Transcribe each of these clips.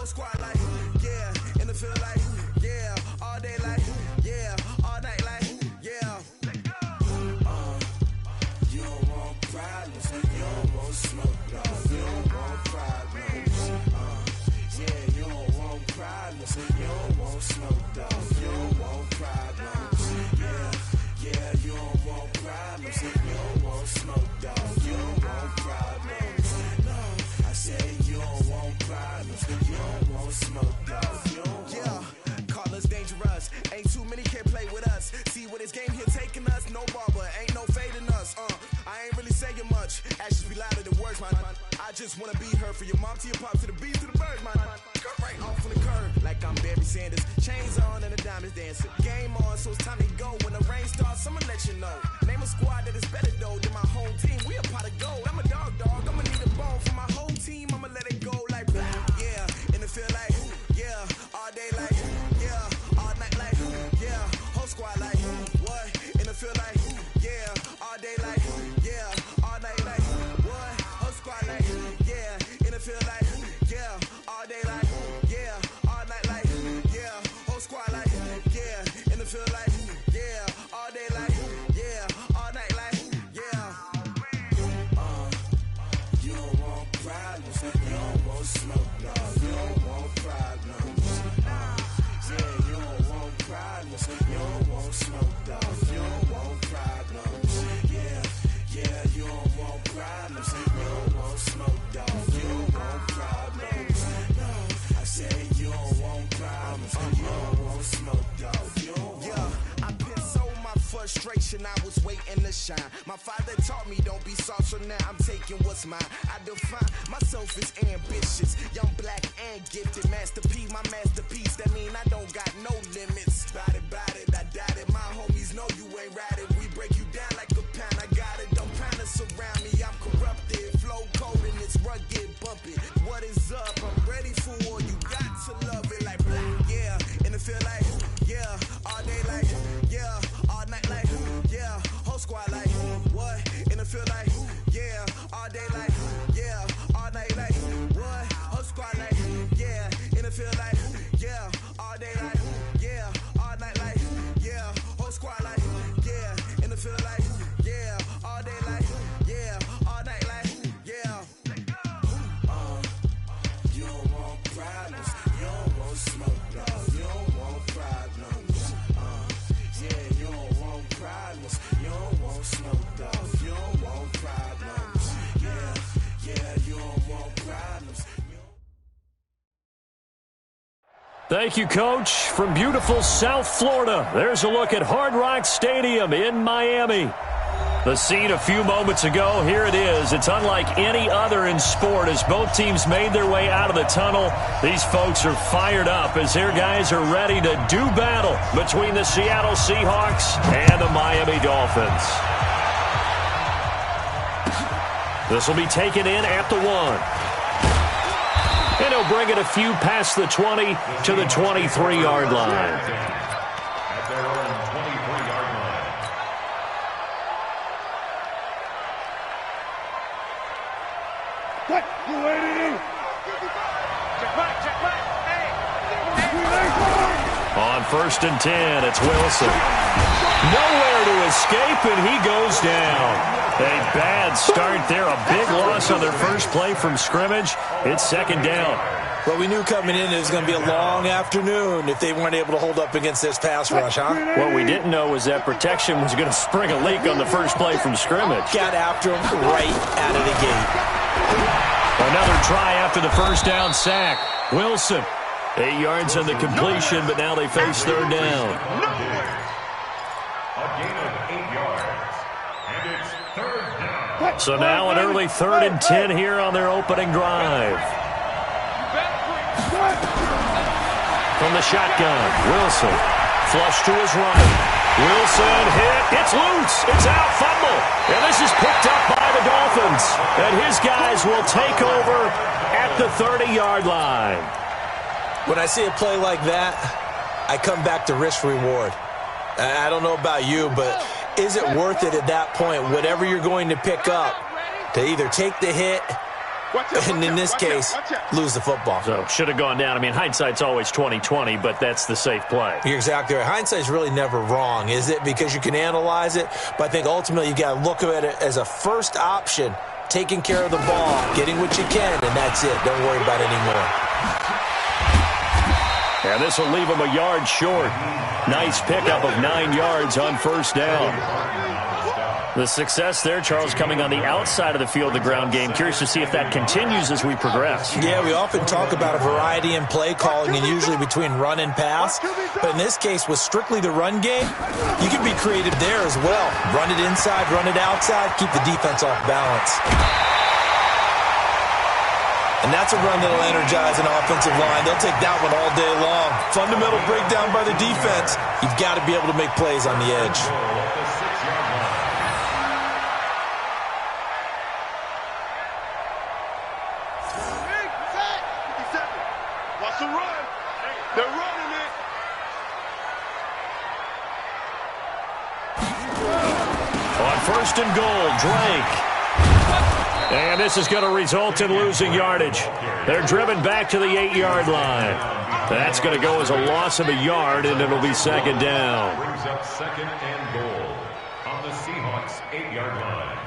Whole squad like, yeah. In the field like, yeah. All day like, yeah. All night like, yeah. You don't want problems, you don't want smoke, dog. You don't want problems. Yeah, you don't want problems, you don't want smoke, dog. You don't want problems. Yeah, you don't want problems, you don't want smoke, dog. You don't want problems. No, I said you don't want problems, you don't want smoke, dog. You don't want. Call us dangerous, ain't too many can play with us. See what this game here taking us, no barber, ain't no fading us. I ain't really saying much, actions be louder than words, man. I just wanna be heard from your mom to your pop to the bees to the birds, man. Cut right off on the curb, like I'm Barry Sanders. Chains on and the diamonds dancing. Game on, so it's time to go. When the rain starts, I'ma let you know. Name a squad that is better though than my home team. We a pot of gold. I'm a dog. I'ma need a bone for my whole team. I'ma let it go like blah. Yeah, in the field like yeah, all day like yeah, all night like yeah, whole squad like what? In the field like yeah, all day like yeah, all night like what? Whole squad like yeah, in the field like yeah, all day like yeah, all night like yeah, whole squad like yeah, in the field like yeah, all day like yeah, all night like yeah. You don't want problems, you don't want smoke, dog. You don't want problems. Yeah, you don't want problems, you don't want smoke, dog. You don't want problems. Yeah, you don't want problems, you don't want smoke, dog. You don't want problems. No, I said you don't want problems, you don't want smoke, dog. You don't want. Yeah, I pissed so my frustration, I was waiting to shine. My father taught me don't be soft, so now I'm taking what's mine. I define myself as ambitious, young, black, and gifted. Masterpiece, my masterpiece, that mean I don't got no limits. Bout it, I doubt it. My homies know you ain't ratted. We break you down like a pound, I got it. Don't pound to surround me, I'm corrupted. Flow cold and it's rugged, bumpy. What is up? I'm ready for war, you got to love it like blah. Yeah, in the field like yeah, all day like yeah, all night like yeah, whole squad like what? In the field like yeah, all day like yeah, all night like what? Whole squad like yeah, in the field like yeah, all day like yeah, all night like yeah, whole squad like yeah, in the field like yeah, all day like yeah, all night like yeah. You don't want problems, you don't want smoke, dog. You don't want problems. Yeah, you don't want problems, you don't want smoke, dog. You don't want problems. Yeah, you don't want problems. Thank you, Coach. From beautiful South Florida, there's a look at Hard Rock Stadium in Miami. The scene a few moments ago, here it is. It's unlike any other in sport as both teams made their way out of the tunnel. These folks are fired up as their guys are ready to do battle between the Seattle Seahawks and the Miami Dolphins. This will be taken in at the 1. And he'll bring it a few past the 20 to the 23-yard line. At their own 23-yard line. What? You ready? On 1st and 10, it's Wilson. Nowhere to escape, and he goes down. A bad start there, a big loss on their first play from scrimmage. It's 2nd down. Well, we knew coming in it was going to be a long afternoon if they weren't able to hold up against this pass rush, huh? What we didn't know was that protection was going to spring a leak on the first play from scrimmage. Got after him right out of the gate. Another try after the first down sack. Wilson, 8 yards on the completion, but now they face 3rd down. A gain of 8 yards. And it's 3rd down. So now an early 3rd and 10 here on their opening drive. From the shotgun, Wilson, flush to his right. Wilson hit, it's loose, it's out, fumble. And this is picked up by the Dolphins. And his guys will take over at the 30-yard line. When I see a play like that, I come back to risk-reward. I don't know about you, but is it worth it at that point, whatever you're going to pick up, to either take the hit and in this case, lose the football. So should have gone down. I mean, hindsight's always 20/20, but that's the safe play. You're exactly right. Hindsight's really never wrong, is it? Because you can analyze it, but I think ultimately you got to look at it as a first option, taking care of the ball, getting what you can, and that's it. Don't worry about it anymore. And this will leave him a yard short. Nice pickup of 9 yards on first down. The success there, Charles, coming on the outside of the field, the ground game. Curious to see if that continues as we progress. Yeah, we often talk about a variety in play calling and usually between run and pass. But in this case, with strictly the run game, you can be creative there as well. Run it inside, run it outside, keep the defense off balance. And that's a run that'll energize an offensive line. They'll take that one all day long. Fundamental breakdown by the defense. You've got to be able to make plays on the edge. What's the run? They're running it. On first and goal, Drake. And this is going to result in losing yardage. They're driven back to the 8-yard line. That's going to go as a loss of a yard, and it'll be second down. Brings up second and goal on the Seahawks 8-yard line.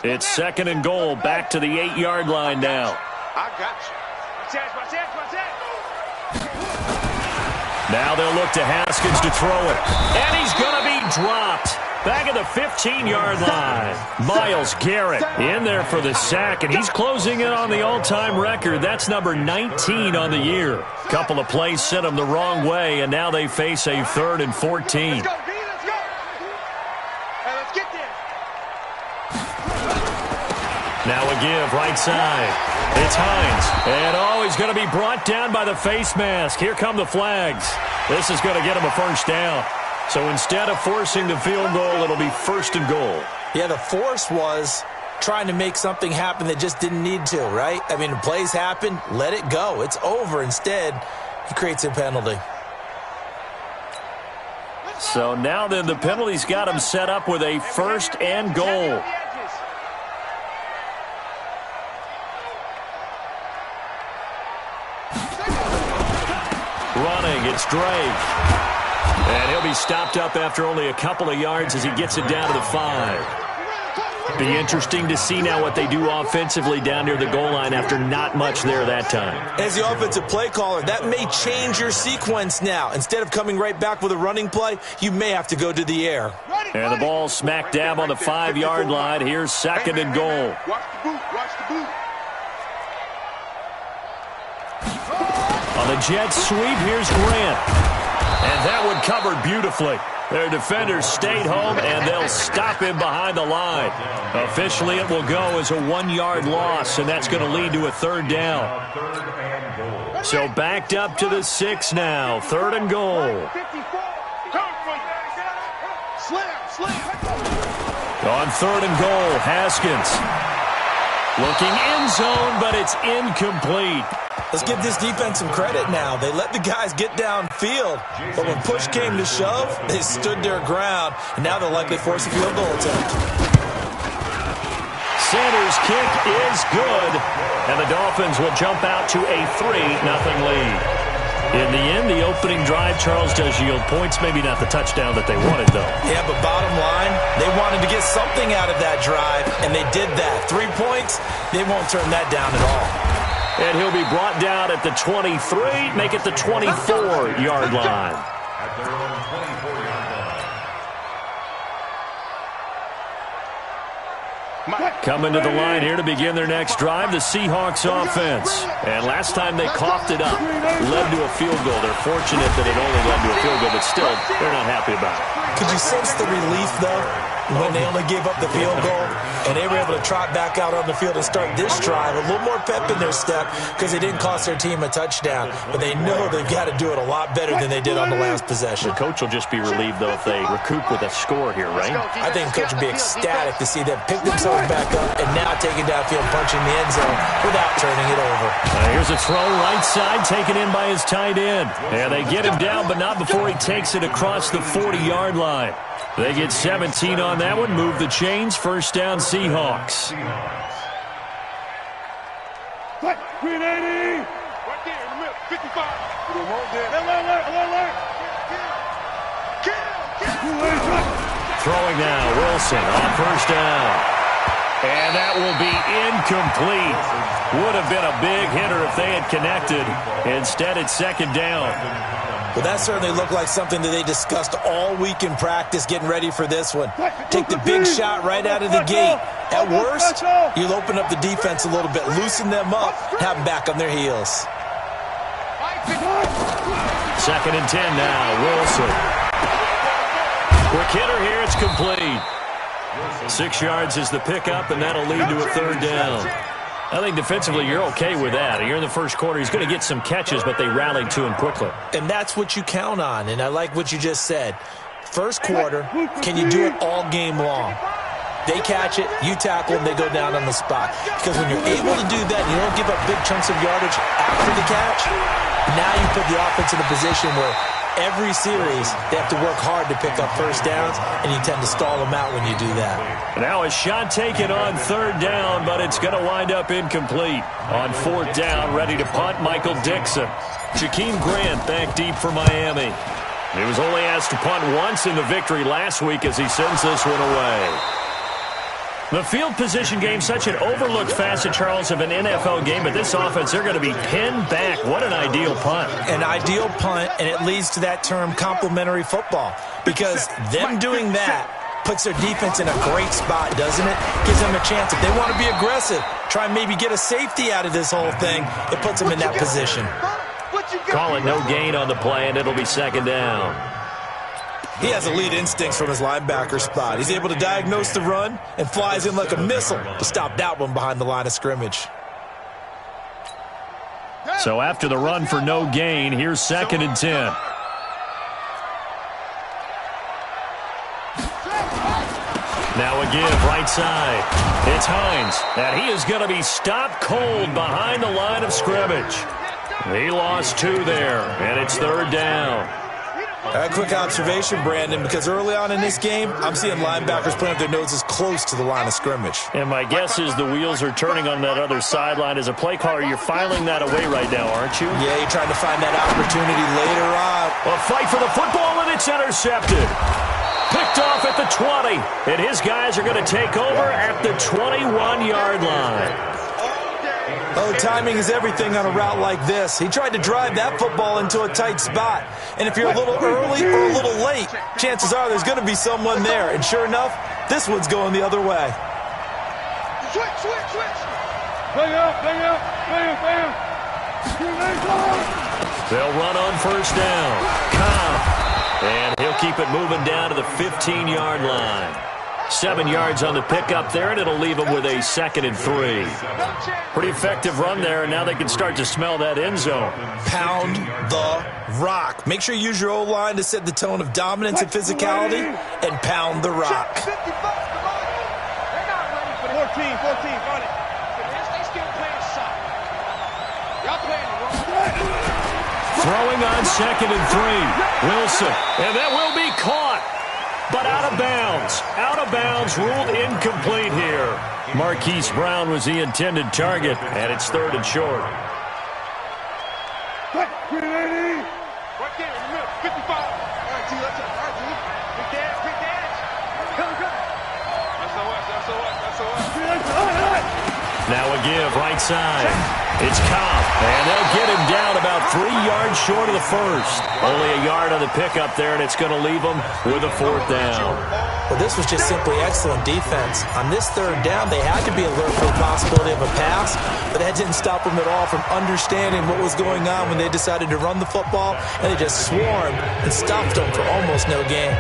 It's second and goal, back to the 8-yard line now. I got you. Watch that. Now they'll look to Haskins to throw it. And he's going to be dropped. Back at the 15-yard line. Myles Garrett in there for the sack, and he's closing in on the all-time record. That's number 19 on the year. Couple of plays sent him the wrong way, and now they face a 3rd and 14. Let's go, D. Let's go. Hey, let's get there. Now a give, right side. It's Hines. And, he's going to be brought down by the face mask. Here come the flags. This is going to get him a first down. So instead of forcing the field goal, it'll be first and goal. Yeah, the force was trying to make something happen that just didn't need to, right? I mean, plays happen, let it go. It's over. Instead, he creates a penalty. So now then the penalty's got him set up with a first and goal. Running, it's Drake. And he'll be stopped up after only a couple of yards as he gets it down to the 5. Be interesting to see now what they do offensively down near the goal line after not much there that time. As the offensive play caller, that may change your sequence now. Instead of coming right back with a running play, you may have to go to the air. And the ball smack dab on the 5-yard line. Here's second and goal. Watch the boot. On the jet sweep, here's Grant. And that one covered beautifully. Their defenders stayed home, and they'll stop him behind the line. Officially, it will go as a 1-yard loss, and that's going to lead to a 3rd down. So backed up to the 6 now. 3rd and goal. On 3rd and goal, Haskins. Looking end zone, but it's incomplete. Let's give this defense some credit now. They let the guys get downfield, but when push came to shove, they stood their ground, and now they'll likely force a field goal attempt. Sanders' kick is good, and the Dolphins will jump out to a 3-0 lead. In the end, the opening drive, Charles, does yield points. Maybe not the touchdown that they wanted, though. Yeah, but bottom line, they wanted to get something out of that drive, and they did that. 3 points, they won't turn that down at all. And he'll be brought down at the 23, make it the 24-yard line. At their own 24-yard line. Coming to the line here to begin their next drive, the Seahawks offense. And last time they coughed it up, led to a field goal. They're fortunate that it only led to a field goal, but still, they're not happy about it. Could you sense the relief, though, when they only gave up the field goal and they were able to trot back out on the field and start this drive? A little more pep in their step because they didn't cost their team a touchdown, but they know they've got to do it a lot better than they did on the last possession. The coach will just be relieved, though, if they recoup with a score here, right? I think the coach would be ecstatic to see them pick themselves back up and now taking downfield and punching the end zone without turning it over. Here's a throw right side taken in by his tight end. And they get him down, but not before he takes it across the 40-yard line. They get 17 on that one, move the chains, first down Seahawks. 380. Right there in the middle. 55. Alert. Throwing now, Wilson on first down. And that will be incomplete. Would have been a big hitter if they had connected. Instead, it's second down. Well, that certainly looked like something that they discussed all week in practice getting ready for this one. Take the big shot right out of the gate. At worst, you'll open up the defense a little bit, loosen them up, have them back on their heels. Second and 10 now, Wilson. Quick hitter here, it's complete. 6 yards is the pickup, and that'll lead to a third down. I think defensively you're okay with that. You're in the first quarter. He's going to get some catches, but they rallied to him quickly. And that's what you count on, and I like what you just said. First quarter, can you do it all game long? They catch it, you tackle them, they go down on the spot. Because when you're able to do that and you don't give up big chunks of yardage after the catch, now you put the offense in a position where every series they have to work hard to pick up first downs, and you tend to stall them out when you do that. Now a shot taken on third down, but it's going to wind up incomplete. On fourth down, ready to punt, Michael Dixon. Jakeem Grant back deep for Miami. He was only asked to punt once in the victory last week as he sends this one away. The field position game, such an overlooked facet, Charles, of an NFL game, but this offense, they're going to be pinned back. What an ideal punt. An ideal punt, and it leads to that term complementary football, because them doing that puts their defense in a great spot, doesn't it? Gives them a chance. If they want to be aggressive, try and maybe get a safety out of this whole thing, it puts them in that position. Call it no gain on the play, and it'll be second down. He has elite instincts from his linebacker spot. He's able to diagnose the run and flies in like a missile to stop that one behind the line of scrimmage. So after the run for no gain, here's second and 10. Now a give, right side. It's Hines, and he is going to be stopped cold behind the line of scrimmage. He lost 2 there, and it's third down. A quick observation, Brandon, because early on in this game, I'm seeing linebackers putting up their noses close to the line of scrimmage. And my guess is the wheels are turning on that other sideline. As a play caller, you're filing that away right now, aren't you? Yeah, you're trying to find that opportunity later on. A fight for the football, and it's intercepted. Picked off at the 20, and his guys are going to take over at the 21-yard line. Oh, timing is everything on a route like this. He tried to drive that football into a tight spot. And if you're a little early or a little late, chances are there's going to be someone there. And sure enough, this one's going the other way. Switch. Bang up. They'll run on first down. Cobb. And he'll keep it moving down to the 15-yard line. 7 yards on the pickup there, and it'll leave them with a second and 3. Pretty effective run there, and now they can start to smell that end zone. Pound the rock. Make sure you use your O-line to set the tone of dominance and physicality, and pound the rock. 14, run it. They still playing soft. Y'all playing the wrong. Throwing on second and 3. Wilson, and that will be caught. But out of bounds. Out of bounds, ruled incomplete here. Marquise Brown was the intended target, and it's third and short. Right there in the middle, 55. All right, G, let's go. Big dash. That's Now a give, right side. It's Cobb, and they'll get him down about 3 yards short of the first. Only a yard on the pickup there, and it's going to leave them with a fourth down. Well, this was just simply excellent defense. On this third down, they had to be alert for the possibility of a pass, but that didn't stop them at all from understanding what was going on when they decided to run the football, and they just swarmed and stopped them for almost no gain.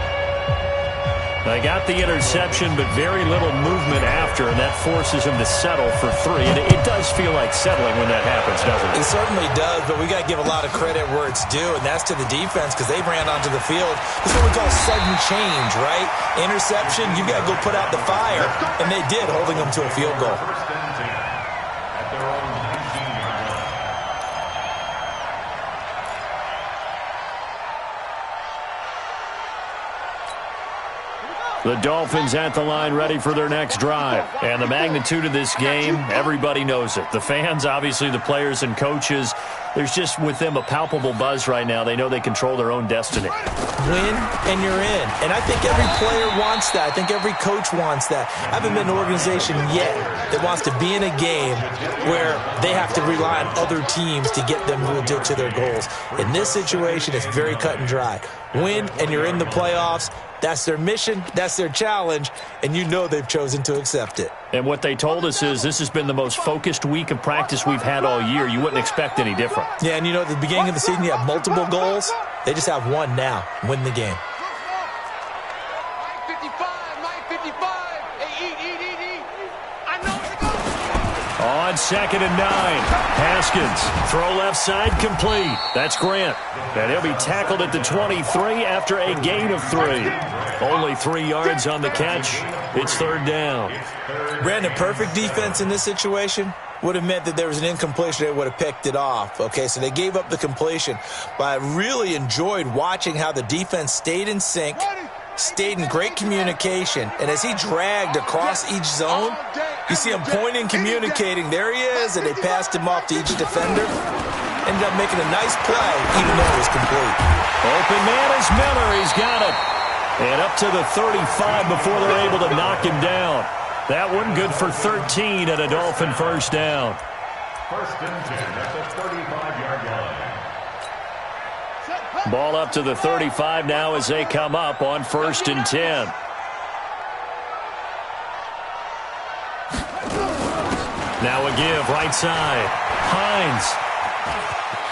They got the interception, but very little movement after, and that forces him to settle for 3. And it does feel like settling when that happens, doesn't it? It certainly does, but we got to give a lot of credit where it's due, and that's to the defense because they ran onto the field. This is what we call sudden change, right? Interception, you got to go put out the fire, and they did, holding them to a field goal. The Dolphins at the line ready for their next drive. And the magnitude of this game, everybody knows it. The fans, obviously the players and coaches, there's just with them a palpable buzz right now. They know they control their own destiny. Win and you're in. And I think every player wants that. I think every coach wants that. I haven't been an organization yet that wants to be in a game where they have to rely on other teams to get them to their goals. In this situation, it's very cut and dry. Win and you're in the playoffs. That's their mission, that's their challenge, and you know they've chosen to accept it. And what they told us is this has been the most focused week of practice we've had all year. You wouldn't expect any different. Yeah, and you know at the beginning of the season you have multiple goals. They just have one now, win the game. 55. On 2nd and 9, Haskins, throw left side, complete. That's Grant. And he'll be tackled at the 23 after a gain of 3. Only 3 yards on the catch. It's 3rd down. Brandon, perfect defense in this situation would have meant that there was an incompletion. They would have picked it off. Okay, so they gave up the completion. But I really enjoyed watching how the defense stayed in sync, stayed in great communication, and as he dragged across each zone, you see him pointing, communicating. There he is, and they passed him off to each defender. Ended up making a nice play, even though it was complete. Open man is Miller. He's got it. And up to the 35 before they're able to knock him down. That one good for 13 at a Dolphin first down. 1st and 10 at the 35-yard line. Ball up to the 35 now as they come up on 1st and 10. Now a give, right side. Hines.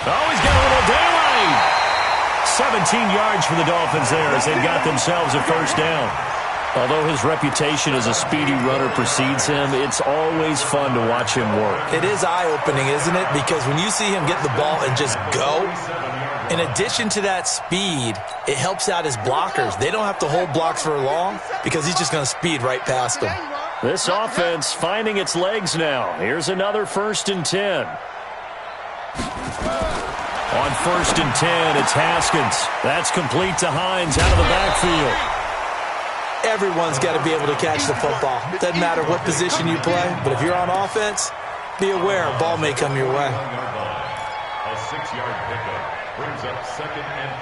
Oh, he's got a little daylight. 17 yards for the Dolphins there as they've got themselves a first down. Although his reputation as a speedy runner precedes him, it's always fun to watch him work. It is eye-opening, isn't it? Because when you see him get the ball and just go, in addition to that speed, it helps out his blockers. They don't have to hold blocks for long because he's just going to speed right past them. This offense finding its legs now. Here's another 1st and 10. On 1st and 10, it's Haskins. That's complete to Hines out of the backfield. Everyone's got to be able to catch the football. Doesn't matter what position you play, but if you're on offense, be aware a ball may come your way. A 6-yard pickup brings up 2nd and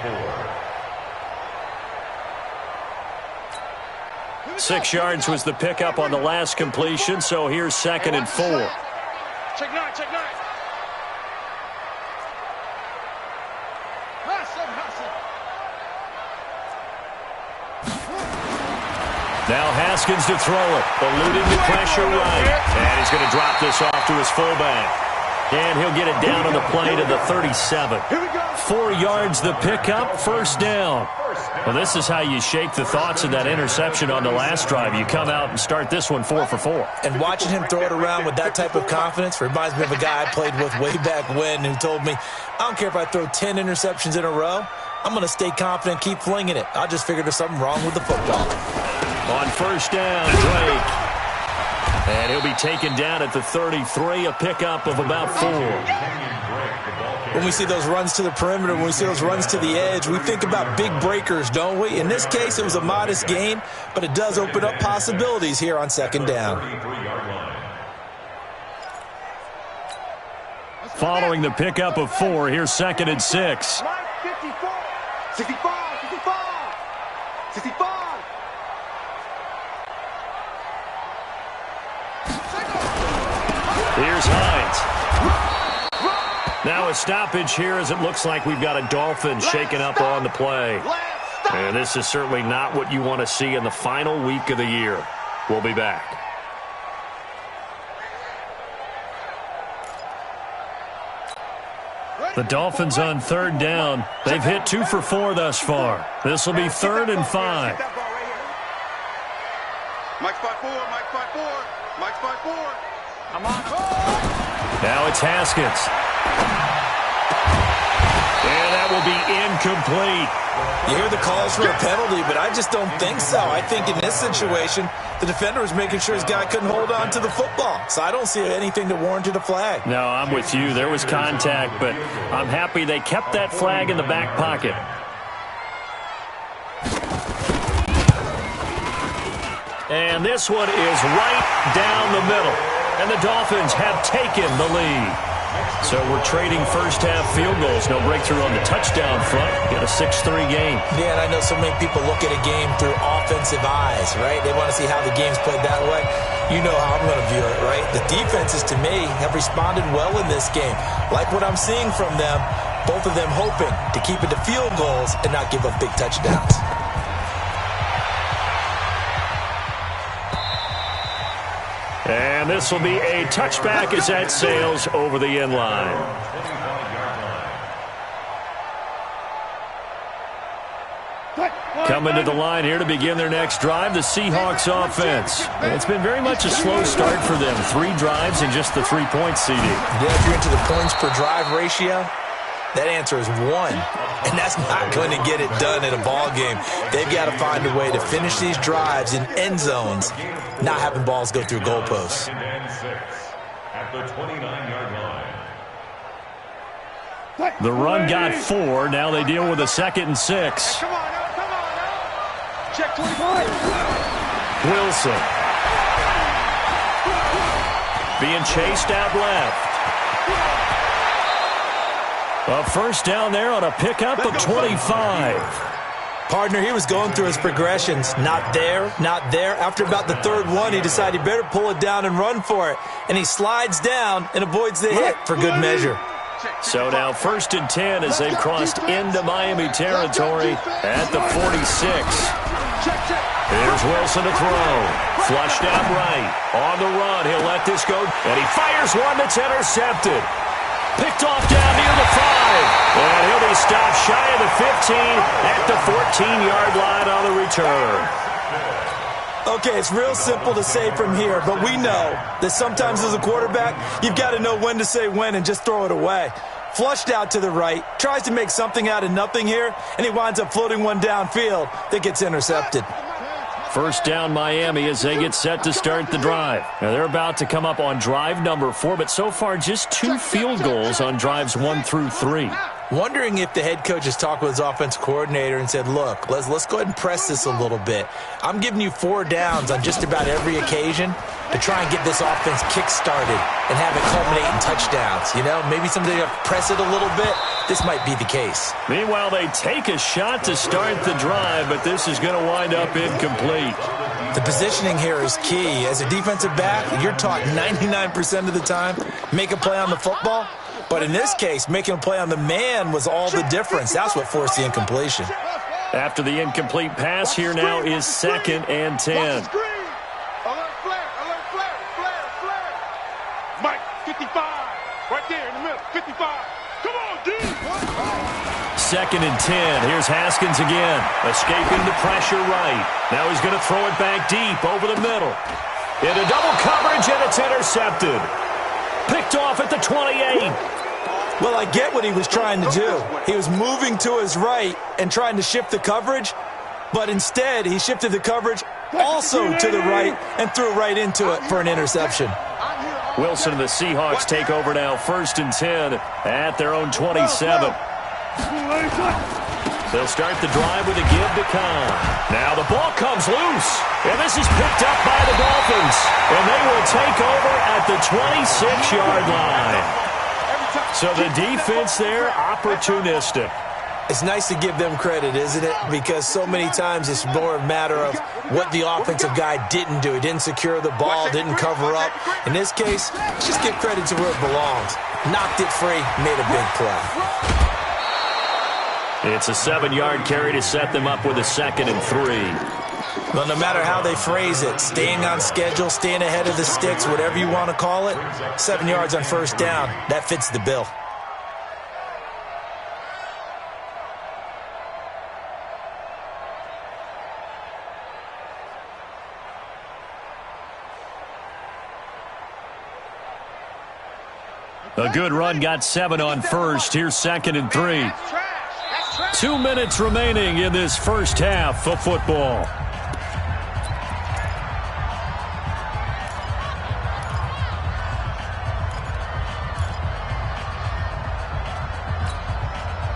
4. 6 yards was the pickup on the last completion, so here's 2nd and 4. Check 9, check 9. Now Haskins to throw it, eluding the pressure right. And he's going to drop this off to his fullback. And he'll get it down on the play to the 37. 4 yards the pickup, first down. Well, this is how you shake the thoughts of that interception on the last drive. You come out and start this one 4 for 4. And watching him throw it around with that type of confidence reminds me of a guy I played with way back when who told me, I don't care if I throw 10 interceptions in a row, I'm going to stay confident, keep flinging it. I just figured there's something wrong with the football. On first down, Drake. And he'll be taken down at the 33, a pickup of about 4. When we see those runs to the perimeter, when we see those runs to the edge, we think about big breakers, don't we? In this case, it was a modest gain, but it does open up possibilities here on 2nd down. Following the pickup of 4, here's 2nd and 6. 65. Here's Hines. Now a stoppage here as it looks like we've got a Dolphin shaken up on the play. And this is certainly not what you want to see in the final week of the year. We'll be back. The Dolphins on 3rd down. They've hit 2 for 4 thus far. This will be 3rd and 5. Mike spot 4, Mike spot 4, Mike spot 4. I'm on. Now it's Haskins. And that will be incomplete. You hear the calls for a penalty, but I just don't think so. I think in this situation, the defender was making sure his guy couldn't hold on to the football. So I don't see anything that warranted a flag. No, I'm with you. There was contact, but I'm happy they kept that flag in the back pocket. And this one is right down the middle. And the Dolphins have taken the lead. So we're trading first-half field goals. No breakthrough on the touchdown front. Got a 6-3 game. Yeah, and I know so many people look at a game through offensive eyes, right? They want to see how the game's played that way. You know how I'm going to view it, right? The defenses, to me, have responded well in this game. Like what I'm seeing from them, both of them hoping to keep it to field goals and not give up big touchdowns. And this will be a touchback as that sails over the end line. Coming to the line here to begin their next drive, the Seahawks offense. And it's been very much a slow start for them. 3 drives and just the 3-point CD. Yeah, if you're into the points per drive ratio, that answer is 1. And that's not going to get it done in a ball game. They've got to find a way to finish these drives in end zones, not having balls go through goalposts. At the 29-yard line. The run got 4. Now they deal with a 2nd and 6. Come on now. Check 25. Wilson. Being chased out left. A first down there on a pickup of 25. Partner, he was going through his progressions. Not there, not there. After about the 3rd one, he decided he better pull it down and run for it. And he slides down and avoids the hit for good measure. So now 1st and 10 as they've crossed into Miami territory at the 46. Here's Wilson to throw. Flushed out right. On the run, he'll let this go. And he fires one that's intercepted. Picked off down near the 5. And he'll be stopped shy of the 15 at the 14-yard line on the return. Okay, it's real simple to say from here, but we know that sometimes as a quarterback, you've got to know when to say when and just throw it away. Flushed out to the right, tries to make something out of nothing here, and he winds up floating one downfield that gets intercepted. First down Miami as they get set to start the drive. Now they're about to come up on drive number 4, but so far just 2 field goals on drives 1 through 3. Wondering if the head coach has talked with his offensive coordinator and said, look, let's go ahead and press this a little bit. I'm giving you 4 downs on just about every occasion to try and get this offense kick-started and have it culminate in touchdowns. You know, maybe somebody to press it a little bit. This might be the case. Meanwhile, they take a shot to start the drive, but this is going to wind up incomplete. The positioning here is key. As a defensive back, you're taught 99% of the time, make a play on the football. But in this case, making a play on the man was all the difference. That's what forced the incompletion. After the incomplete pass, here now is 2nd and 10. Alert flare. Mike, 55. Right there in the middle, 55. Come on, D. 2nd and 10. Here's Haskins again. Escaping the pressure right. Now he's going to throw it back deep over the middle. Into double coverage, and it's intercepted. Picked off at the 28. Well, I get what he was trying to do. He was moving to his right and trying to shift the coverage, but instead he shifted the coverage also to the right and threw right into it for an interception. Wilson and the Seahawks take over now 1st and 10 at their own 27. They'll start the drive with a give to Khan. Now the ball comes loose, and this is picked up by the Dolphins, and they will take over at the 26-yard line. So the defense there, opportunistic. It's nice to give them credit, isn't it? Because so many times it's more a matter of what the offensive guy didn't do. He didn't secure the ball, didn't cover up. In this case, let's just give credit to where it belongs. Knocked it free, made a big play. It's a 7-yard carry to set them up with a 2nd and 3. Well, no matter how they phrase it, staying on schedule, staying ahead of the sticks, whatever you want to call it, 7 yards on first down, that fits the bill. A good run got 7 on first. Here's 2nd and 3. 2 minutes remaining in this first half of football.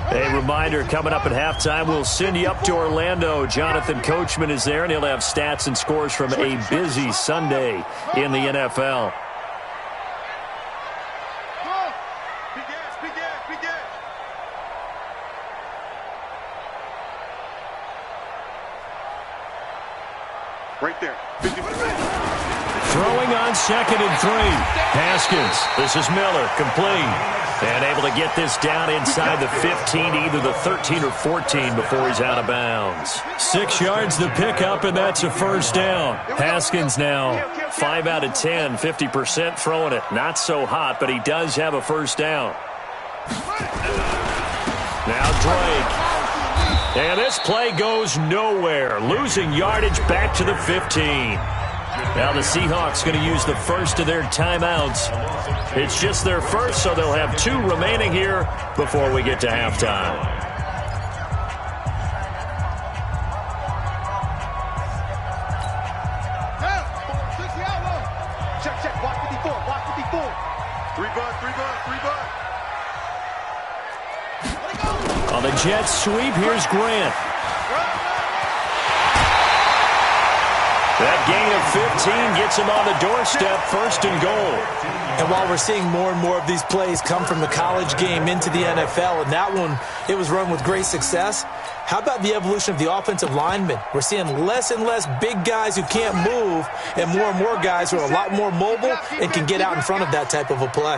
A reminder, coming up at halftime, we'll send you up to Orlando. Jonathan Coachman is there, and he'll have stats and scores from a busy Sunday in the NFL. Right there. Throwing on 2nd and 3. Haskins. This is Miller. Complete. And able to get this down inside the 15, either the 13 or 14 before he's out of bounds. 6 yards the pickup, and that's a first down. Haskins now 5 out of 10, 50% throwing it. Not so hot, but he does have a first down. Now Drake. And this play goes nowhere. Losing yardage back to the 15. Now the Seahawks going to use the first of their timeouts. It's just their first, so they'll have 2 remaining here before we get to halftime. Check. Block 54. Block 54. 3 bud. On the Jets sweep, here's Grant. That gain of 15 gets him on the doorstep, 1st and goal. And while we're seeing more and more of these plays come from the college game into the NFL, and that one, it was run with great success, how about the evolution of the offensive linemen? We're seeing less and less big guys who can't move, and more guys who are a lot more mobile and can get out in front of that type of a play.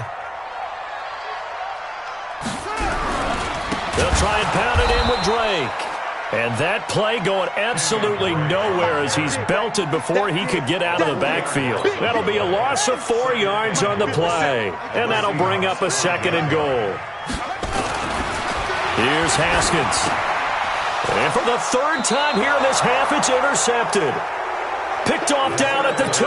They'll try and pound it in with Drake. And that play going absolutely nowhere as he's belted before he could get out of the backfield. That'll be a loss of 4 yards on the play. And that'll bring up a 2nd and goal. Here's Haskins. And for the 3rd time here in this half, it's intercepted. Picked off down at the 2.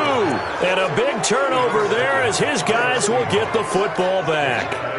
And a big turnover there as his guys will get the football back.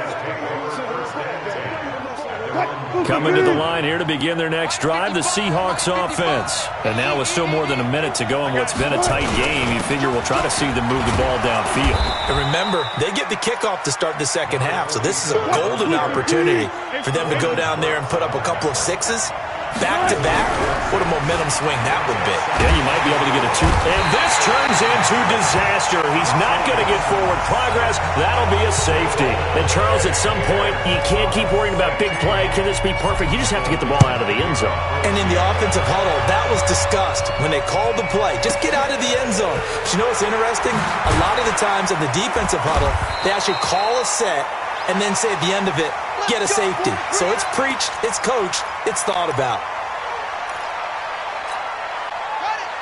Coming to the line here to begin their next drive, the Seahawks offense. And now with still more than a minute to go in what's been a tight game, you figure we'll try to see them move the ball downfield. And remember, they get the kickoff to start the second half, so this is a golden opportunity for them to go down there and put up a couple of 6s. Back-to-back, what a momentum swing that would be. Yeah, you might be able to get a 2. And this turns into disaster. He's not going to get forward progress. That'll be a safety. And, Charles, at some point, you can't keep worrying about big play. Can this be perfect? You just have to get the ball out of the end zone. And in the offensive huddle, that was discussed when they called the play. Just get out of the end zone. But you know what's interesting? A lot of the times in the defensive huddle, they actually call a set and then say at the end of it, get a safety. So it's preached, it's coached, it's thought about.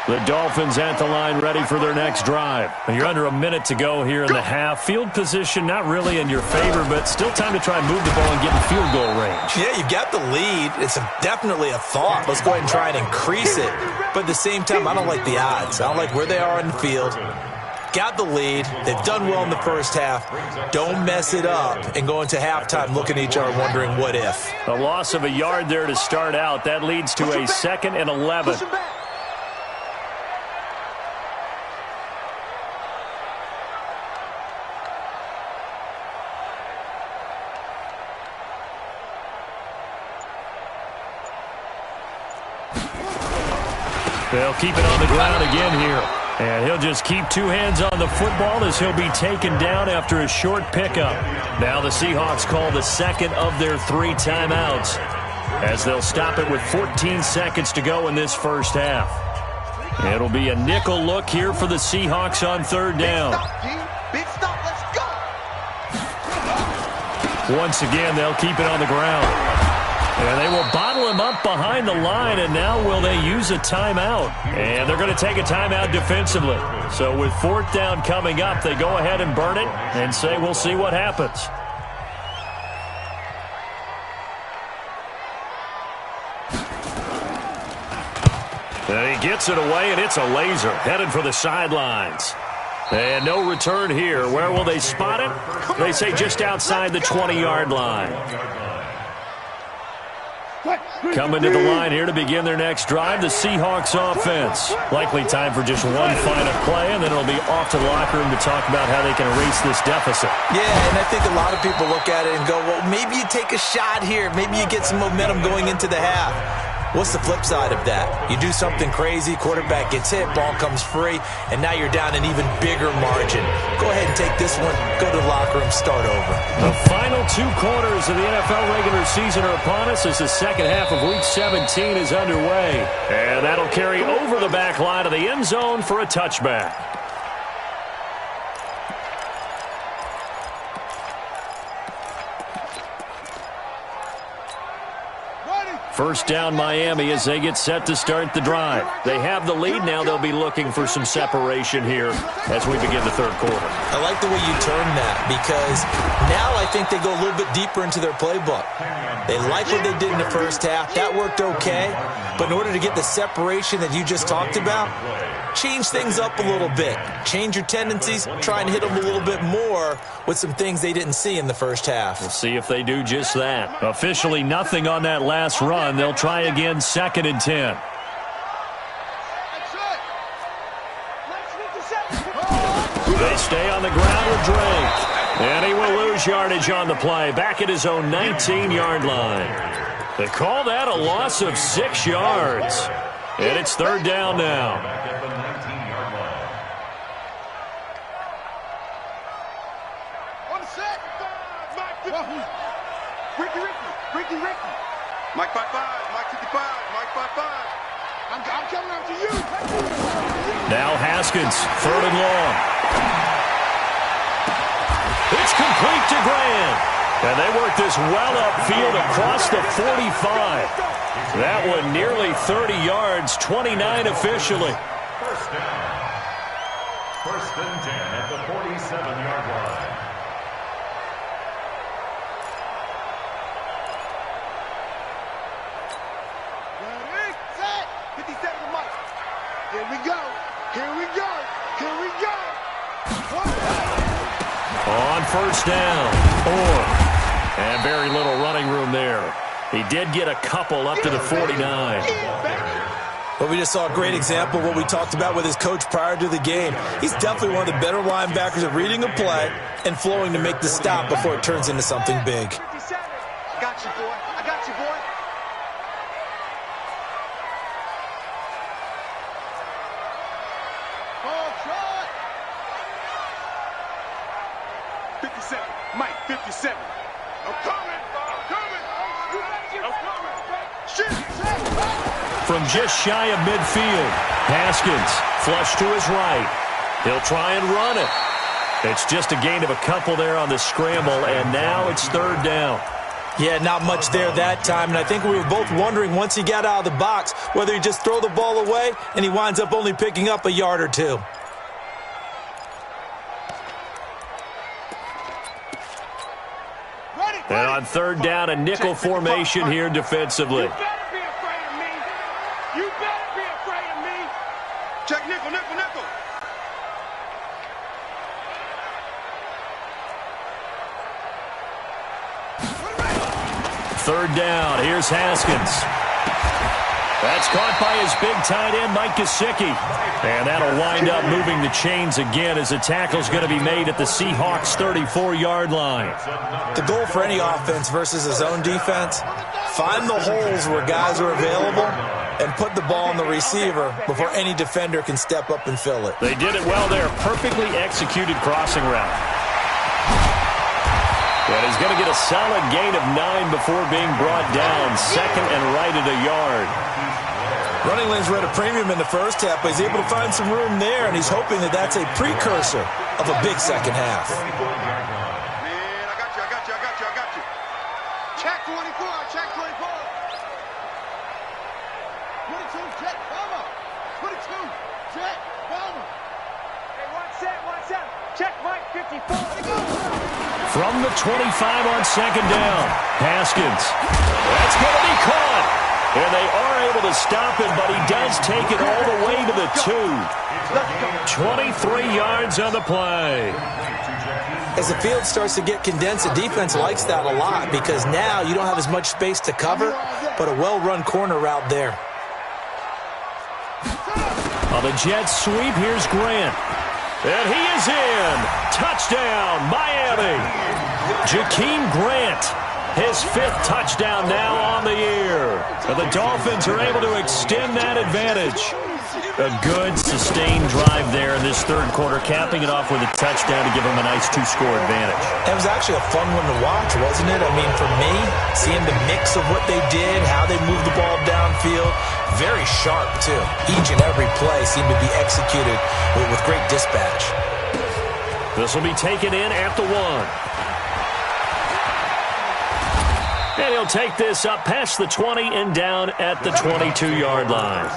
The Dolphins at the line ready for their next drive. You're under a minute to go here in the half. Field position not really in your favor, but still time to try and move the ball and get in field goal range. Yeah, you've got the lead. It's definitely a thought. Let's go ahead and try and increase it. But at the same time, I don't like the odds. I don't like where they are in the field. Got the lead. They've done well in the first half. Don't mess it up and go into halftime looking at each other wondering what if. A loss of a yard there to start out. That leads to a 2nd and 11. They'll keep it on the ground again here. And he'll just keep 2 hands on the football as he'll be taken down after a short pickup. Now the Seahawks call the 2nd of their 3 timeouts as they'll stop it with 14 seconds to go in this first half. It'll be a nickel look here for the Seahawks on 3rd down. Big stop, let's go. Once again, they'll keep it on the ground. And they will bottle him up behind the line, and now will they use a timeout? And they're going to take a timeout defensively. So with 4th down coming up, they go ahead and burn it and say we'll see what happens. And he gets it away, and it's a laser headed for the sidelines. And no return here. Where will they spot it? They say just outside the 20-yard line. Coming to the line here to begin their next drive, the Seahawks offense. Likely time for just one final play, and then it'll be off to the locker room to talk about how they can erase this deficit. Yeah, and I think a lot of people look at it and go, well, maybe you take a shot here. Maybe you get some momentum going into the half. What's the flip side of that? You do something crazy, quarterback gets hit, ball comes free, and now you're down an even bigger margin. Go ahead and take this one, go to the locker room, start over. The final 2 quarters of the NFL regular season are upon us as the second half of Week 17 is underway. And that'll carry over the back line of the end zone for a touchback. First down Miami as they get set to start the drive. They have the lead now. They'll be looking for some separation here as we begin the third quarter. I like the way you turn that because now I think they go a little bit deeper into their playbook. They like what they did in the first half. That worked okay. But in order to get the separation that you just talked about, change things up a little bit. Change your tendencies. Try and hit them a little bit more with some things they didn't see in the first half. We'll see if they do just that. Officially nothing on that last run. They'll try again, 2nd and 10. They stay on the ground with Drake. And he will lose yardage on the play. Back at his own 19-yard line. They call that a loss of 6 yards. And it's 3rd down now. Ricky. Mike 5-5, Mike 55, Mike 5-5. I'm coming after you. Now Haskins, 3rd and long. It's complete to Graham. And they work this well upfield across the 45. That one nearly 30 yards, 29 officially. First down. 1st and 10 at the 47-yard line. Here we go. On 1st down. And very little running room there. He did get a couple up to the 49. Well, we just saw a great example of what we talked about with his coach prior to the game. He's definitely one of the better linebackers at reading a play and flowing to make the stop before it turns into something big. I got you, boy. 57, Mike, 57. I'm coming. From just shy of midfield, Haskins flush to his right. He'll try and run it. It's just a gain of a couple there on the scramble, and now it's 3rd down. Yeah, not much there that time, and I think we were both wondering once he got out of the box whether he'd just throw the ball away, and he winds up only picking up a yard or two. And on 3rd down, a nickel formation here defensively. You better be afraid of me. Check nickel. 3rd down. Here's Haskins. That's caught by his big tight end, Mike Gesicki. And that'll wind up moving the chains again as the tackle's going to be made at the Seahawks' 34-yard line. The goal for any offense versus his own defense, find the holes where guys are available and put the ball on the receiver before any defender can step up and fill it. They did it well there. Perfectly executed crossing route. And he's going to get a solid gain of 9 before being brought down. 2nd and right at a yard. Running lanes were at a premium in the first half, but he's able to find some room there, and he's hoping that that's a precursor of a big second half. Man, I got you. Check 24, check 24. 22, check, bomber. 22, check, bomber. Hey, one set. Check, Mike, 54. From the 25 on 2nd down, Haskins. That's going to be caught. And they are able to stop him, but he does take it all the way to the 2. 23 yards on the play. As the field starts to get condensed, the defense likes that a lot because now you don't have as much space to cover, but a well-run corner route there. On the Jets sweep, here's Grant. And he is in. Touchdown, Miami. Jakeem Grant, his 5th touchdown now on the year. And the Dolphins are able to extend that advantage. A good, sustained drive there in this third quarter, capping it off with a touchdown to give them a nice 2-score advantage. It was actually a fun one to watch, wasn't it? I mean, for me, seeing the mix of what they did, how they moved the ball downfield, very sharp, too. Each and every play seemed to be executed with great dispatch. This will be taken in at the 1. And he'll take this up past the 20 and down at the 22-yard line.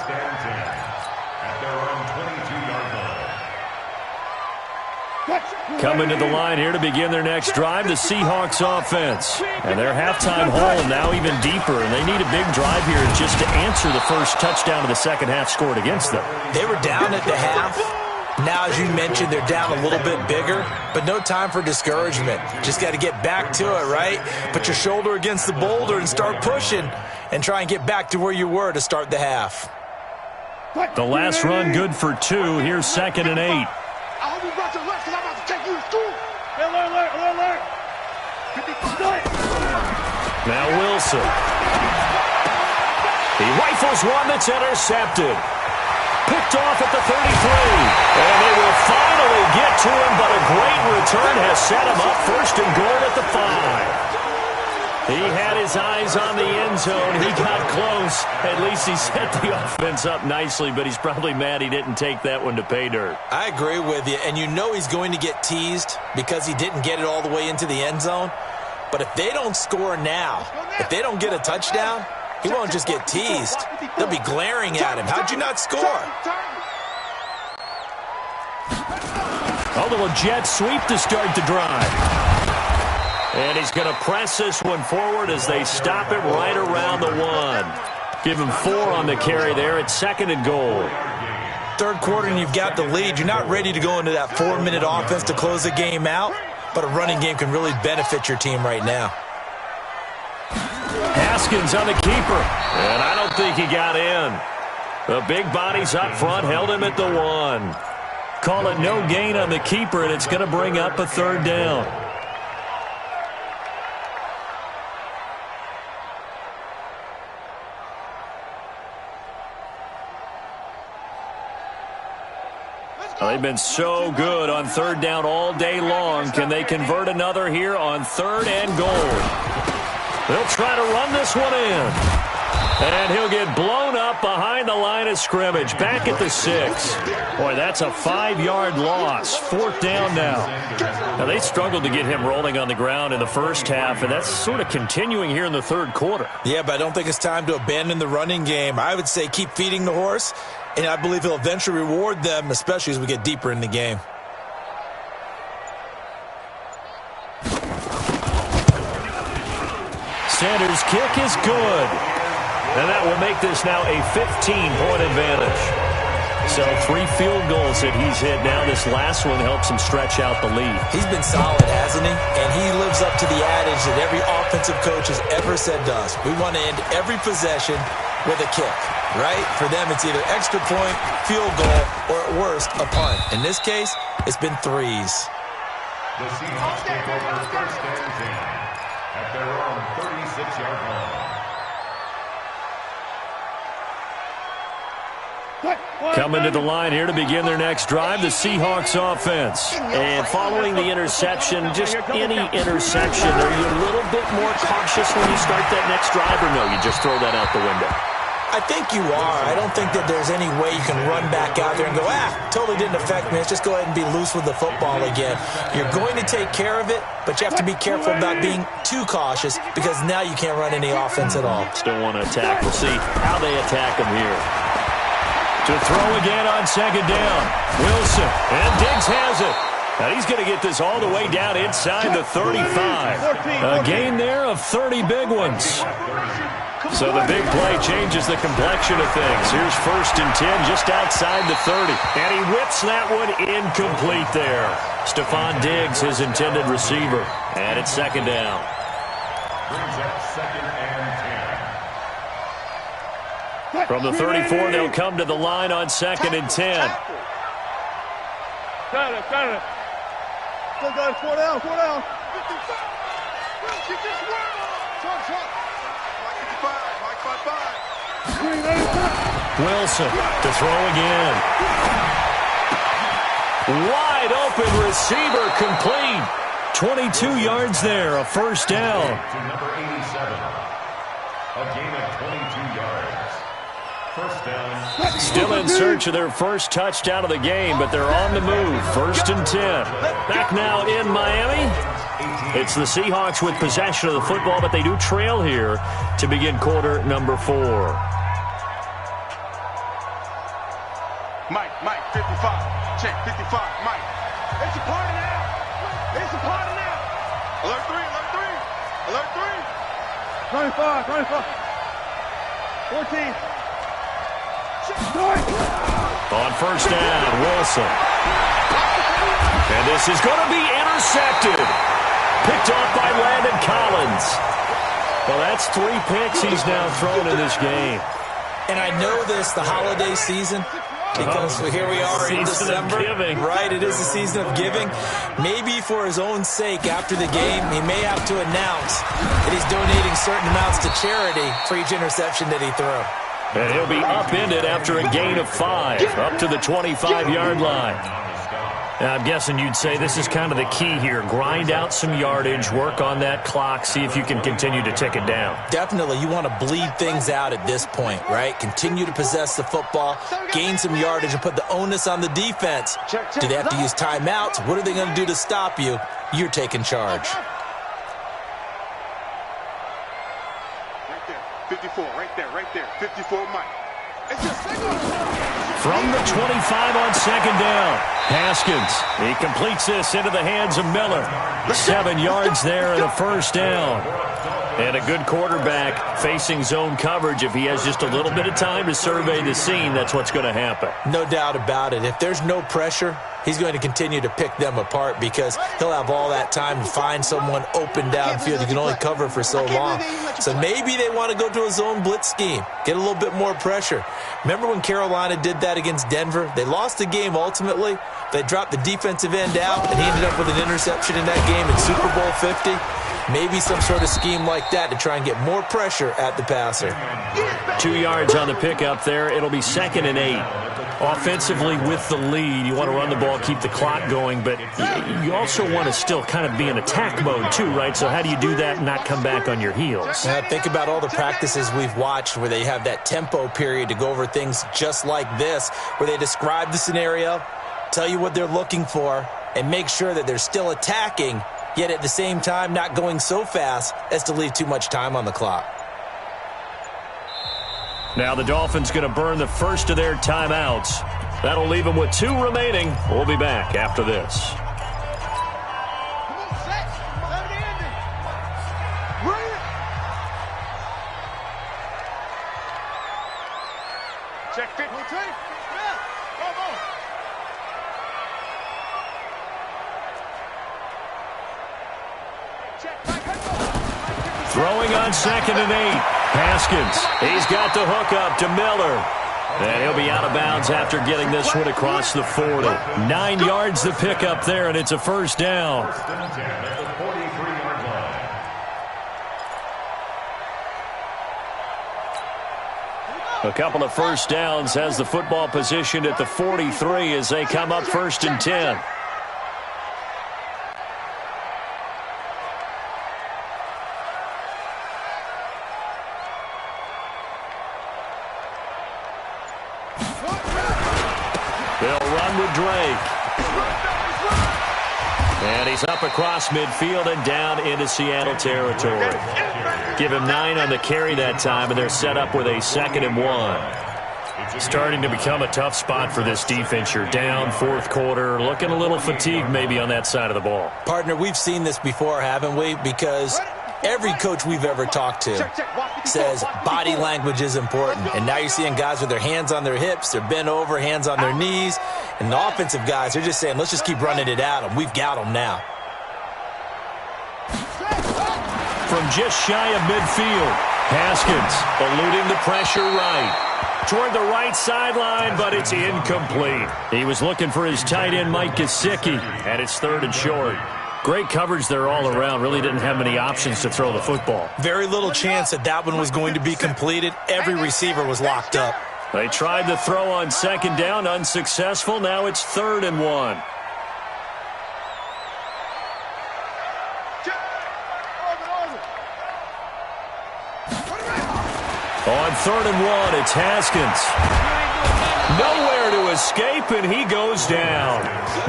Coming to the line here to begin their next drive, the Seahawks offense. And their halftime hole now even deeper, and they need a big drive here just to answer the first touchdown of the second half scored against them. They were down at the half. Now, as you mentioned, they're down a little bit bigger, but no time for discouragement. Just got to get back to it, right? Put your shoulder against the boulder and start pushing and try and get back to where you were to start the half. The last run good for 2. Here's 2nd and 8. I hope you brought your lunch because I'm about to take you to school. Alert. Now Wilson. He rifles one that's intercepted. Picked off at the 33. And they will finally get to him, but a great return has set him up 1st and goal at the 5. He had his eyes on the end zone. He got close. At least he set the offense up nicely, but he's probably mad he didn't take that one to pay dirt. I agree with you, and you know he's going to get teased because he didn't get it all the way into the end zone. But if they don't score now, if they don't get a touchdown, he won't just get teased. They'll be glaring at him. How'd you not score? A little jet sweep to start the drive. And he's going to press this one forward as they stop it right around the 1. Give him 4 on the carry there at 2nd and goal. Third quarter and you've got the lead. You're not ready to go into that 4-minute offense to close the game out, but a running game can really benefit your team right now. Haskins on the keeper, and I don't think he got in. The big bodies up front held him at the 1. Call it no gain on the keeper, and it's going to bring up a 3rd down. They've been so good on 3rd down all day long. Can they convert another here on 3rd and goal? They'll try to run this one in. And he'll get blown up behind the line of scrimmage. Back at the 6. Boy, that's a 5-yard loss. 4th down now. Now, they struggled to get him rolling on the ground in the first half, and that's sort of continuing here in the third quarter. Yeah, but I don't think it's time to abandon the running game. I would say keep feeding the horse, and I believe he'll eventually reward them, especially as we get deeper in the game. Sanders' kick is good. And that will make this now a 15-point advantage. So 3 field goals that he's hit now. This last one helps him stretch out the lead. He's been solid, hasn't he? And he lives up to the adage that every offensive coach has ever said to us. We want to end every possession with a kick, right? For them, it's either extra point, field goal, or at worst, a punt. In this case, it's been threes. The Seahawks take over 1st and 10 at their own 36-yard line. Coming to the line here to begin their next drive, the Seahawks offense. And following the interception, just any interception, are you a little bit more cautious when you start that next drive, or no, you just throw that out the window? I think you are. I don't think that there's any way you can run back out there and go, totally didn't affect me. Let's just go ahead and be loose with the football again. You're going to take care of it, but you have to be careful about being too cautious because now you can't run any offense at all. Still want to attack. We'll see how they attack them here. To throw again on 2nd down. Wilson, and Diggs has it. Now he's going to get this all the way down inside the 35. A gain there of 30 big ones. So the big play changes the complexion of things. Here's 1st and 10 just outside the 30. And he whips that one incomplete there. Stephon Diggs, his intended receiver. And it's 2nd down. Brings up 2nd and 10. From the 34, they'll come to the line on 2nd and 10. Got it. Still got it. 4 down. 55. Mike 55. Wilson to throw again. Wide open receiver complete. 22 yards there, a first down. To number 87. A gain of 22 yards. First down. Still in search of their first touchdown of the game, but they're on the move. 1st and 10. Back now in Miami. It's the Seahawks with possession of the football, but they do trail here to begin quarter number 4. Mike, 55. Check, 55, Mike. It's a party now. Alert 3. 25. 14. On first down, Wilson. And this is going to be intercepted. Picked off by Landon Collins. Well, that's 3 picks he's now thrown in this game. And I know this, the holiday season, because here we are in December. Right, it is the season of giving. Maybe for his own sake, after the game, he may have to announce that he's donating certain amounts to charity for each interception that he threw. And he'll be upended after a gain of 5, up to the 25-yard line. Now, I'm guessing you'd say this is kind of the key here. Grind out some yardage, work on that clock, see if you can continue to tick it down. Definitely, you want to bleed things out at this point, right? Continue to possess the football, gain some yardage, and put the onus on the defense. Do they have to use timeouts? What are they going to do to stop you? You're taking charge. Right there, 54, right there, 54, Mike. From the 25 on 2nd down, Haskins. He completes this into the hands of Miller. 7 yards there and a first down. And a good quarterback facing zone coverage. If he has just a little bit of time to survey the scene, that's what's going to happen. No doubt about it. If there's no pressure, he's going to continue to pick them apart because he'll have all that time to find someone open downfield. You can only cover for so long. So maybe they want to go to a zone blitz scheme, get a little bit more pressure. Remember when Carolina did that against Denver? They lost the game ultimately. They dropped the defensive end out, and he ended up with an interception in that game in Super Bowl 50. Maybe some sort of scheme like that to try and get more pressure at the passer. 2 yards on the pickup there. It'll be 2nd and 8. Offensively with the lead, you want to run the ball, keep the clock going, but you also want to still kind of be in attack mode too, right? So how do you do that and not come back on your heels? Think about all the practices we've watched where they have that tempo period to go over things just like this, where they describe the scenario, tell you what they're looking for, and make sure that they're still attacking, yet at the same time not going so fast as to leave too much time on the clock. Now the Dolphins going to burn the first of their timeouts. That'll leave them with 2 remaining. We'll be back after this. Come on, set. 7 ending. Bring it. Check 50. Yeah. Come on. Check. Throwing on 2nd and 8. Haskins, he's got the hook up to Miller. And he'll be out of bounds after getting this one across the 40. 9 yards the pickup there, and it's a first down. First and 10 at the 43-yard line. A couple of first downs has the football positioned at the 43 as they come up 1st and 10. They'll run with Drake. And he's up across midfield and down into Seattle territory. Give him 9 on the carry that time, and they're set up with a 2nd and 1. Starting to become a tough spot for this defense. You're down 4th quarter, looking a little fatigued maybe on that side of the ball. Partner, we've seen this before, haven't we? Because every coach we've ever talked to says body language is important. And now you're seeing guys with their hands on their hips, they're bent over, hands on their knees. And the offensive guys, they're just saying, let's just keep running it at them. We've got them now. From just shy of midfield, Haskins eluding the pressure right. Toward the right sideline, but it's incomplete. He was looking for his tight end, Mike Gesicki, and it's 3rd and short. Great coverage there all around. Really didn't have many options to throw the football. Very little chance that one was going to be completed. Every receiver was locked up. They tried to throw on 2nd down, unsuccessful. Now it's 3rd and 1. On 3rd and 1, it's Haskins. Nowhere to escape, and he goes down.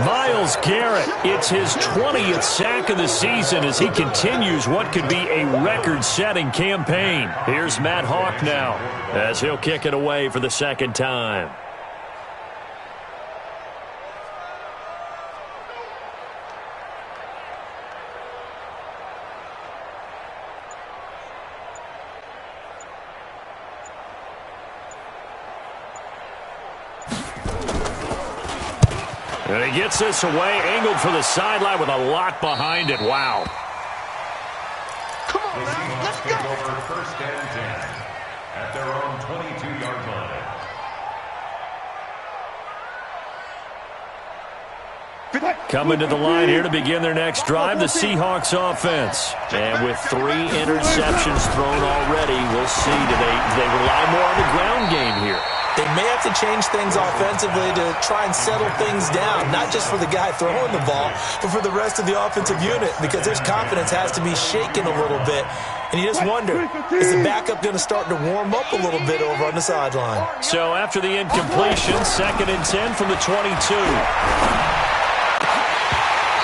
Myles Garrett, it's his 20th sack of the season as he continues what could be a record-setting campaign. Here's Matt Hawk now as he'll kick it away for the 2nd time. And he gets this away, angled for the sideline with a lot behind it. Wow. Come on, man. Let's go. Over 1st and 10 at their own 22-yard line. Coming to the line here to begin their next drive, the Seahawks offense. And with 3 interceptions thrown already, we'll see. Do they rely more on the ground game here? They may have to change things offensively to try and settle things down, not just for the guy throwing the ball, but for the rest of the offensive unit, because his confidence has to be shaken a little bit. And you just wonder, is the backup going to start to warm up a little bit over on the sideline? So after the incompletion, 2nd and 10 from the 22.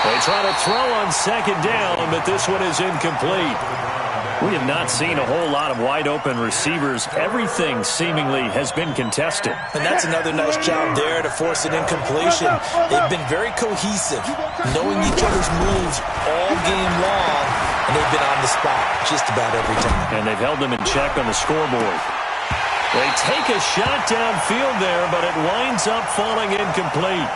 They try to throw on 2nd down, but this one is incomplete. We have not seen a whole lot of wide-open receivers. Everything seemingly has been contested. And that's another nice job there to force an incompletion. They've been very cohesive, knowing each other's moves all game long, and they've been on the spot just about every time. And they've held them in check on the scoreboard. They take a shot downfield there, but it winds up falling incomplete.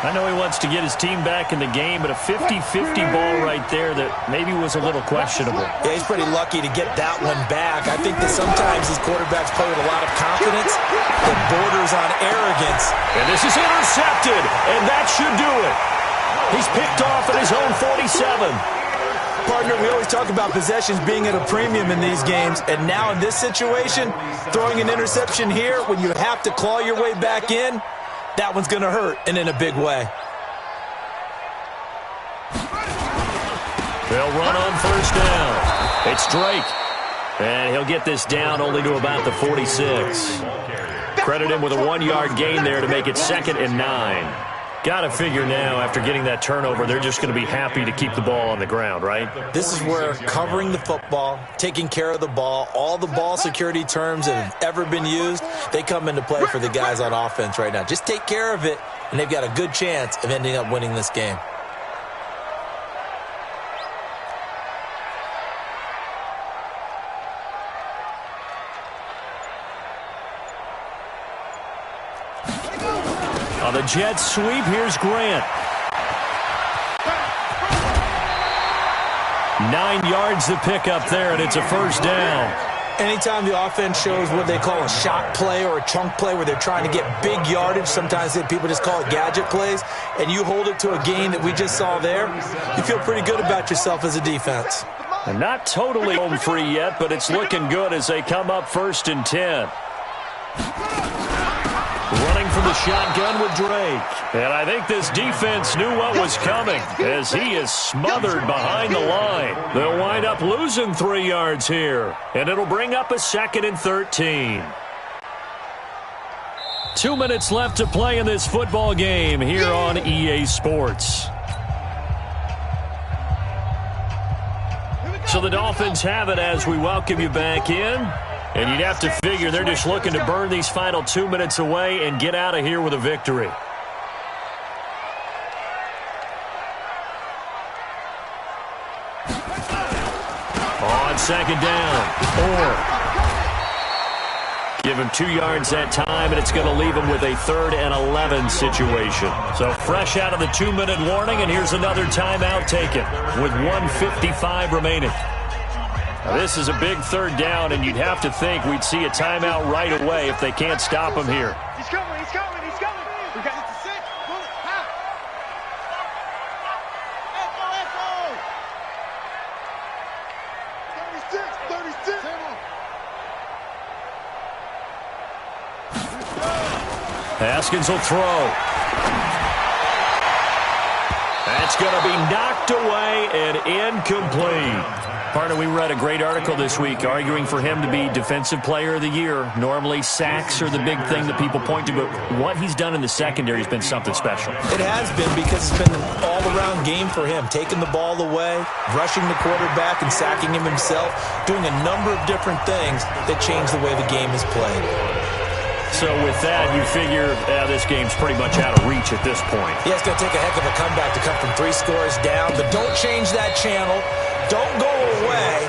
I know he wants to get his team back in the game, but a 50-50 ball right there that maybe was a little questionable. Yeah, he's pretty lucky to get that one back. I think that sometimes these quarterbacks play with a lot of confidence that borders on arrogance. And this is intercepted, and that should do it. He's picked off at his own 47. Partner, we always talk about possessions being at a premium in these games, and now in this situation, throwing an interception here when you have to claw your way back in, that one's going to hurt, and in a big way. They'll run on 1st down. It's Drake. And he'll get this down only to about the 46. Credit him with a 1-yard gain there to make it 2nd and 9. Got to figure now, after getting that turnover, they're just going to be happy to keep the ball on the ground, right? This is where covering the football, taking care of the ball, all the ball security terms that have ever been used, they come into play for the guys on offense right now. Just take care of it, and they've got a good chance of ending up winning this game. On the jet sweep, here's Grant. 9 yards to pick up there, and it's a 1st down. Anytime the offense shows what they call a shot play or a chunk play where they're trying to get big yardage, sometimes people just call it gadget plays, and you hold it to a gain that we just saw there, you feel pretty good about yourself as a defense. And not totally home free yet, but it's looking good as they come up 1st and 10. Running from the shotgun with Drake. And I think this defense knew what was coming as he is smothered behind the line. They'll wind up losing 3 yards here. And it'll bring up a 2nd and 13. 2 minutes left to play in this football game here on EA Sports. So the Dolphins have it as we welcome you back in. And you'd have to figure they're just looking to burn these final 2 minutes away and get out of here with a victory. On 2nd down. Give him 2 yards that time, and it's going to leave him with a 3rd and 11 situation. So fresh out of the 2-minute warning, and here's another timeout taken with 1:55 remaining. Now, this is a big third down, and you'd have to think we'd see a timeout right away if they can't stop him here. He's coming, he's coming, he's coming. We got it to 6. Pull it. Half. Echo, echo. 36, 36. Haskins will throw. That's going to be knocked away and incomplete. Partner, we read a great article this week arguing for him to be Defensive Player of the Year. Normally, sacks are the big thing that people point to, but what he's done in the secondary has been something special. It has been, because it's been an all-around game for him, taking the ball away, rushing the quarterback and sacking him himself, doing a number of different things that change the way the game is played. So with that, you figure this game's pretty much out of reach at this point. Yeah, it's going to take a heck of a comeback to come from 3 scores down, but don't change that channel. Don't go away.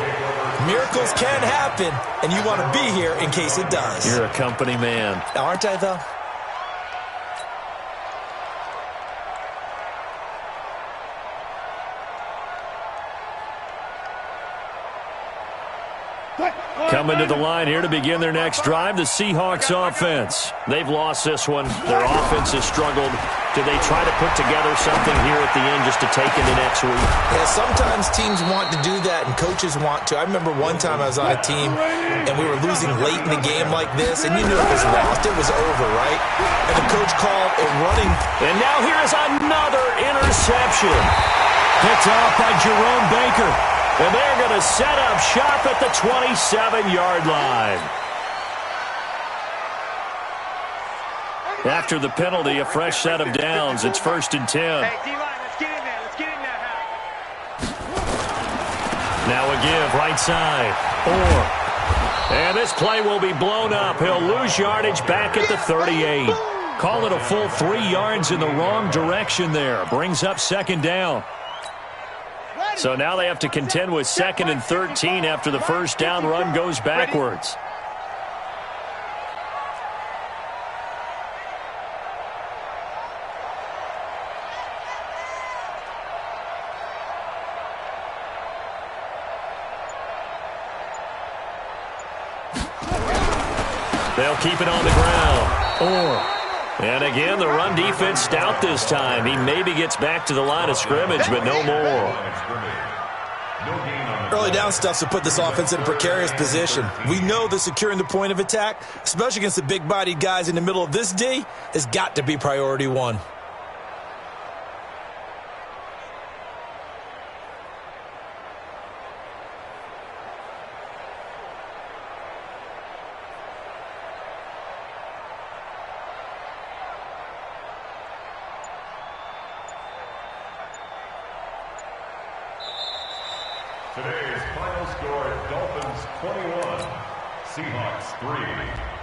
Miracles can happen, and you want to be here in case it does. You're a company man. Aren't I, though? Coming to the line here to begin their next drive, the Seahawks offense. They've lost this one. Their offense has struggled. Do they try to put together something here at the end just to take into next week? Yeah, sometimes teams want to do that and coaches want to. I remember one time I was on a team and we were losing late in the game like this, and you knew it was lost. It was over, right? And the coach called a running. And now here is another interception. Picked off by Jerome Baker. And they're going to set up shop at the 27-yard line. After the penalty, a fresh set of downs. It's 1st and 10. Hey, D-line, let's get in there. Let's get in there, Hal. Now a give, right side. And this play will be blown up. He'll lose yardage back at the 38. Call it a full 3 yards in the wrong direction there. Brings up 2nd down. So now they have to contend with 2nd and 13 after the first down run goes backwards. They'll keep it on the ground. And again, the run defense stout this time. He maybe gets back to the line of scrimmage, but no more. Early down stuff to put this offense in a precarious position. We know that securing the point of attack, especially against the big-bodied guys in the middle of this D, has got to be priority 1. Today's final score, Dolphins 21, Seahawks 3.